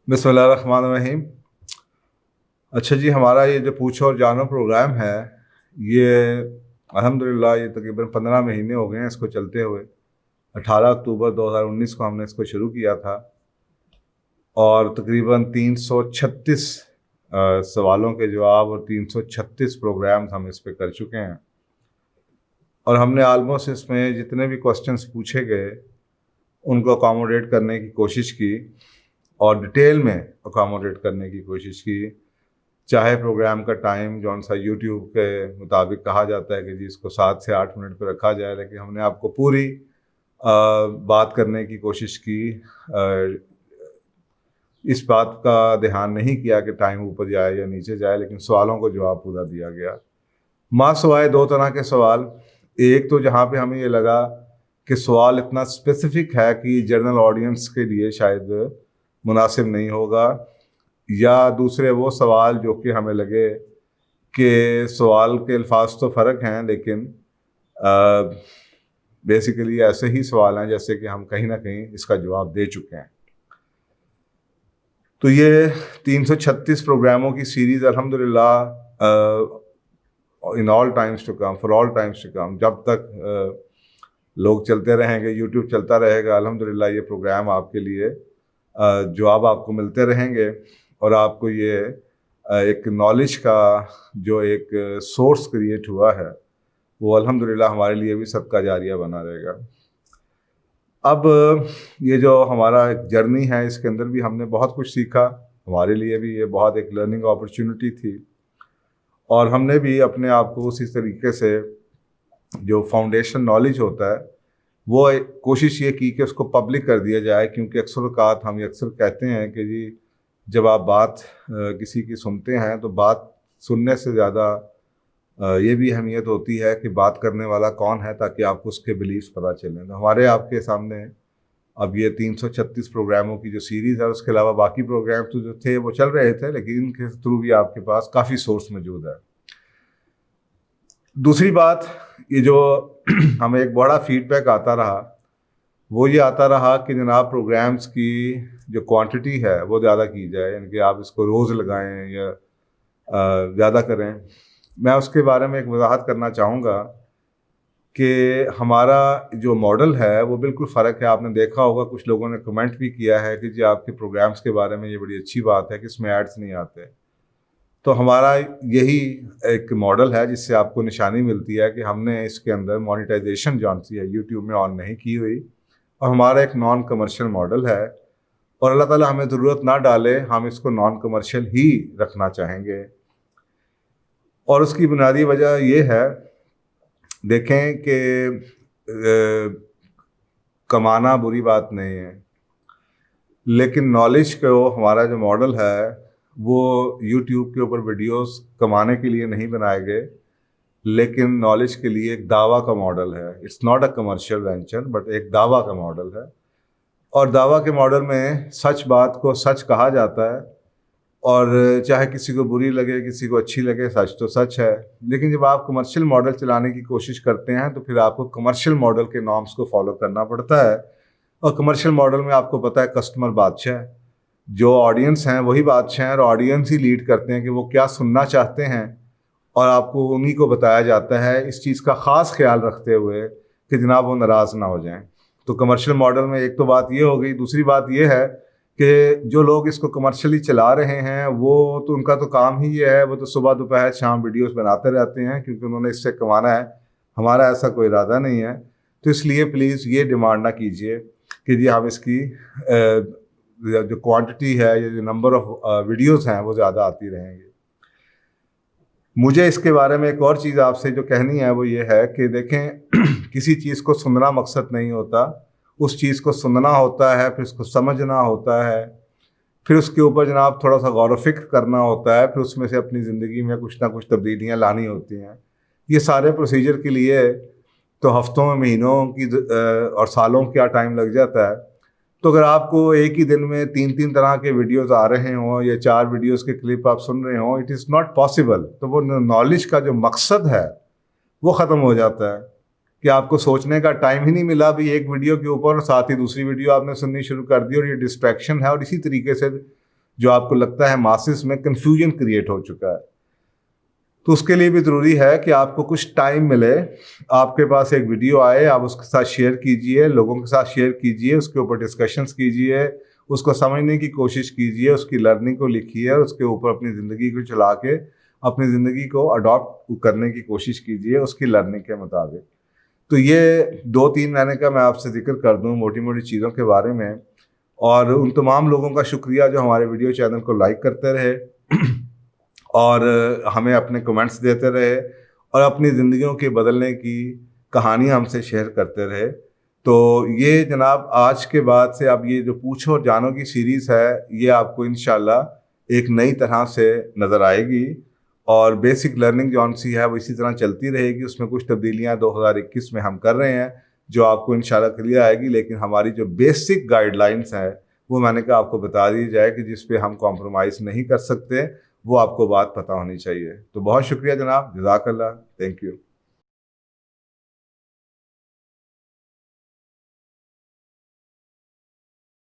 बिस्मिल्लाहिर्रहमानिर्रहीम। अच्छा जी, हमारा ये जो पूछो और जानो प्रोग्राम है, ये अल्हम्दुलिल्लाह ये तकरीबन 15 महीने हो गए हैं इसको चलते हुए। 18 अक्टूबर 2019 को हमने इसको शुरू किया था और तकरीबन 336 सवालों के जवाब और 336 प्रोग्राम्स हम इस पे कर चुके हैं। और हमने आलमोस्ट इसमें जितने भी क्वेश्चंस पूछे गए उनको अकोमोडेट करने की कोशिश की और डिटेल में अकोमोडेट करने की कोशिश की। चाहे प्रोग्राम का टाइम जौन सा यूट्यूब के मुताबिक कहा जाता है कि जी इसको 7 से 8 मिनट पर रखा जाए, लेकिन हमने आपको पूरी बात करने की कोशिश की। इस बात का ध्यान नहीं किया कि टाइम ऊपर जाए या नीचे जाए, लेकिन सवालों को जवाब पूरा दिया गया। मासवाए दो तरह के सवाल। एक तो जहाँ पे हमें ये लगा कि सवाल इतना स्पेसिफिक है कि जनरल ऑडियंस के लिए शायद मुनासिब नहीं होगा, या दूसरे वो सवाल जो कि हमें लगे कि सवाल के अल्फाज तो फ़र्क हैं लेकिन बेसिकली ऐसे ही सवाल हैं जैसे कि हम कहीं ना कहीं इसका जवाब दे चुके हैं। तो ये 336 प्रोग्रामों की सीरीज़ अल्हम्दुलिल्लाह in all times to come, for all times to come, जब तक लोग चलते रहेंगे, यूट्यूब चलता रहेगा, अल्हम्दुलिल्लाह ये प्रोग्राम आपके लिए जवाब आपको मिलते रहेंगे और आपको ये एक नॉलेज का जो एक सोर्स क्रिएट हुआ है वो अल्हम्दुलिल्लाह हमारे लिए भी सदका जारिया बना रहेगा। अब ये जो हमारा एक जर्नी है इसके अंदर भी हमने बहुत कुछ सीखा। हमारे लिए भी ये बहुत एक लर्निंग अपॉर्चुनिटी थी और हमने भी अपने आप को उसी तरीके से जो फाउंडेशन नॉलेज होता है वो कोशिश ये की कि उसको पब्लिक कर दिया जाए, क्योंकि अक्सर औक़ात हम अक्सर कहते हैं कि जी जब आप बात किसी की सुनते हैं तो बात सुनने से ज़्यादा ये भी अहमियत होती है कि बात करने वाला कौन है, ताकि आपको उसके बिलीव्स पता चलें। तो हमारे आपके सामने अब ये 336 प्रोग्रामों की जो सीरीज़ है, उसके अलावा बाकी प्रोग्राम तो जो थे वो चल रहे थे, लेकिन इनके थ्रू भी आपके पास काफ़ी सोर्स मौजूद है। दूसरी बात, ये जो हमें एक बड़ा फीडबैक आता रहा वो ये आता रहा कि जनाब प्रोग्राम्स की जो क्वांटिटी है वो ज़्यादा की जाए, यानी कि आप इसको रोज़ लगाएं या ज़्यादा करें। मैं उसके बारे में एक वजाहत करना चाहूँगा कि हमारा जो मॉडल है वो बिल्कुल फ़र्क है। आपने देखा होगा कुछ लोगों ने कमेंट भी किया है कि जी आपके प्रोग्राम्स के बारे में ये बड़ी अच्छी बात है कि इसमें एड्स नहीं आते। तो हमारा यही एक मॉडल है जिससे आपको निशानी मिलती है कि हमने इसके अंदर मोनेटाइजेशन जौन सी है यूट्यूब में ऑन नहीं की हुई, और हमारा एक नॉन कमर्शियल मॉडल है और अल्लाह ताला हमें ज़रूरत ना डाले हम इसको नॉन कमर्शियल ही रखना चाहेंगे। और उसकी बुनियादी वजह यह है, देखें कि कमाना बुरी बात नहीं है, लेकिन नॉलेज को हमारा जो मॉडल है वो यूट्यूब के ऊपर वीडियोस कमाने के लिए नहीं बनाए गए, लेकिन नॉलेज के लिए एक दावा का मॉडल है। It's not a commercial venture but एक दावा का मॉडल है, और दावा के मॉडल में सच बात को सच कहा जाता है, और चाहे किसी को बुरी लगे किसी को अच्छी लगे, सच तो सच है। लेकिन जब आप कमर्शियल मॉडल चलाने की कोशिश करते हैं तो फिर आपको कमर्शियल मॉडल के नॉर्म्स को फॉलो करना पड़ता है, और कमर्शियल मॉडल में आपको पता है कस्टमर बादशाह है, जो ऑडियंस हैं वही बादशाह हैं, और ऑडियंस ही लीड करते हैं कि वो क्या सुनना चाहते हैं, और आपको उन्हीं को बताया जाता है इस चीज़ का ख़ास ख्याल रखते हुए कि जनाब वो नाराज़ ना हो जाएं। तो कमर्शियल मॉडल में एक तो बात ये हो गई। दूसरी बात ये है कि जो लोग इसको कमर्शियली चला रहे हैं वो तो उनका तो काम ही ये है, वो तो सुबह दोपहर शाम वीडियोस बनाते रहते हैं क्योंकि उन्होंने इससे कमाना है। हमारा ऐसा कोई इरादा नहीं है, तो इसलिए प्लीज़ ये डिमांड ना कीजिए कि जी हम इसकी जो क्वांटिटी है या जो नंबर ऑफ वीडियोस हैं वो ज़्यादा आती रहेंगी। मुझे इसके बारे में एक और चीज़ आपसे जो कहनी है वो ये है कि देखें किसी चीज़ को सुनना मकसद नहीं होता, उस चीज़ को सुनना होता है, फिर उसको समझना होता है, फिर उसके ऊपर जनाब थोड़ा सा गौर व फिक्र करना होता है, फिर उसमें से अपनी ज़िंदगी में कुछ ना कुछ तब्दीलियाँ लानी होती हैं। ये सारे प्रोसीजर के लिए तो हफ्तों में महीनों की और सालों क्या टाइम लग जाता है। तो अगर आपको एक ही दिन में 3-3 तरह के वीडियोस आ रहे हों या 4 वीडियोस के क्लिप आप सुन रहे हों, इट इज़ नॉट पॉसिबल। तो वो नॉलेज का जो मकसद है वो ख़त्म हो जाता है कि आपको सोचने का टाइम ही नहीं मिला भी एक वीडियो के ऊपर, और साथ ही दूसरी वीडियो आपने सुननी शुरू कर दी और ये डिस्ट्रैक्शन है। और इसी तरीके से जो आपको लगता है मासेस में कंफ्यूजन क्रिएट हो चुका है। तो उसके लिए भी ज़रूरी है कि आपको कुछ टाइम मिले, आपके पास एक वीडियो आए, आप उसके साथ शेयर कीजिए, लोगों के साथ शेयर कीजिए, उसके ऊपर डिस्कशंस कीजिए, उसको समझने की कोशिश कीजिए, उसकी लर्निंग को लिखिए और उसके ऊपर अपनी ज़िंदगी को चला के अपनी ज़िंदगी को अडॉप्ट करने की कोशिश कीजिए उसकी लर्निंग के मुताबिक। तो ये 2-3 महीने का मैं आपसे जिक्र कर दूं मोटी मोटी चीज़ों के बारे में, और उन तमाम लोगों का शुक्रिया जो हमारे वीडियो चैनल को लाइक करते रहे और हमें अपने कमेंट्स देते रहे और अपनी ज़िंदगियों के बदलने की कहानियाँ हमसे शेयर करते रहे। तो ये जनाब आज के बाद से अब ये जो पूछो और जानो की सीरीज़ है, ये आपको इंशाल्लाह एक नई तरह से नज़र आएगी और बेसिक लर्निंग जो सी है वो इसी तरह चलती रहेगी। उसमें कुछ तब्दीलियाँ 2021 में हम कर रहे हैं जो आपको इंशाल्लाह क्लियर आएगी, लेकिन हमारी जो बेसिक गाइडलाइंस हैं वो मैंने कहा आपको बता दी जाए कि जिस पे हम कॉम्प्रोमाइज़ नहीं कर सकते, वो आपको बात पता होनी चाहिए। तो बहुत शुक्रिया जनाब, जज़ाकल्लाह, थैंक यू।